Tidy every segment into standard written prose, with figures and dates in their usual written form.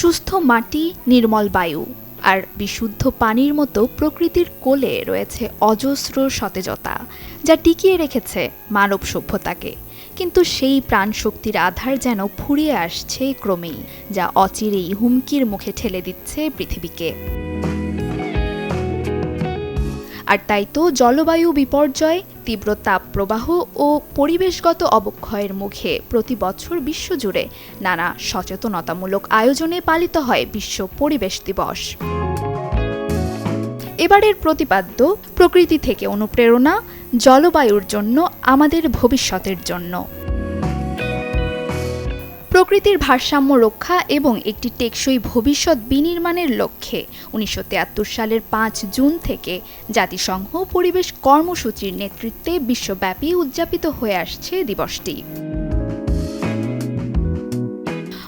সুস্থ মাটি, নির্মল বায়ু আর বিশুদ্ধ পানির মতো প্রকৃতির কোলে রয়েছে অজস্র সতেজতা, যা টিকিয়ে রেখেছে মানব সভ্যতাকে। কিন্তু সেই প্রাণশক্তির আধার যেন ফুরিয়ে আসছে ক্রমেই, যা অচিরেই হুমকির মুখে ঠেলে দিচ্ছে পৃথিবীকে। আর তাই তো জলবায়ু বিপর্যয়, তীব্র তাপপ্রবাহ ও পরিবেশগত অবক্ষয়ের মুখে প্রতি বছর বিশ্বজুড়ে নানা সচেতনতামূলক আয়োজনে পালিত হয় বিশ্ব পরিবেশ দিবস। এবারের প্রতিপাদ্য প্রকৃতি থেকে অনুপ্রেরণা, জলবায়ুর জন্য আমাদের ভবিষ্যতের জন্য। প্রকৃতির ভারসাম্য রক্ষা এবং একটি টেকসই ভবিষ্যৎ বিনির্মাণের লক্ষ্যে ১৯৭৩ সালের ৫ জুন থেকে জাতিসংঘ পরিবেশ কর্মসূচির নেতৃত্বে বিশ্বব্যাপী উদযাপিত হয়ে আসছে দিবসটি।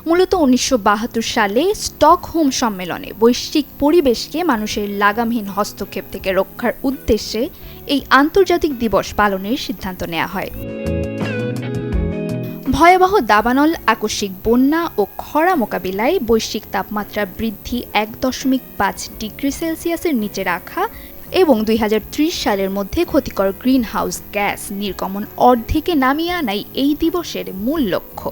মূলত ১৯৭২ সালে স্টকহোম সম্মেলনে বৈশ্বিক পরিবেশকে মানুষের লাগামহীন হস্তক্ষেপ থেকে রক্ষার উদ্দেশ্যে এই আন্তর্জাতিক দিবস পালনের সিদ্ধান্ত নেওয়া হয়। ভয়াবহ দাবানল, আকস্মিক বন্যা ও খরা মোকাবিলায় বৈশ্বিক তাপমাত্রা বৃদ্ধি ১.৫ ডিগ্রি সেলসিয়াসের নিচে রাখা এবং ২০৩০ সালের মধ্যে ক্ষতিকর গ্রিনহাউস গ্যাস নির্গমন অর্ধেকে নামিয়ে আনাই এই দিবসের মূল লক্ষ্য।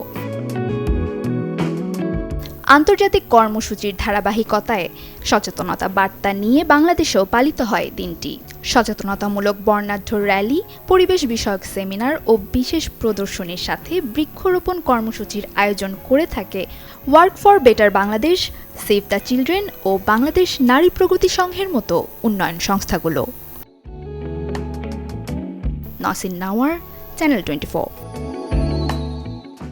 আন্তর্জাতিক কর্মসূচির ধারাবাহিকতায় সচেতনতা বার্তা নিয়ে বাংলাদেশেও পালিত হয় দিনটি। সচেতনতামূলক বর্ণাঢ্য র্যালি, পরিবেশ বিষয়ক সেমিনার ও বিশেষ প্রদর্শনীর সাথে বৃক্ষরোপণ কর্মসূচির আয়োজন করে থাকে work for better Bangladesh, save the children ও বাংলাদেশ নারী প্রগতি সংঘের মতো উন্নয়ন সংস্থাগুলো। নসিন নাওয়ার, চ্যানেল 24।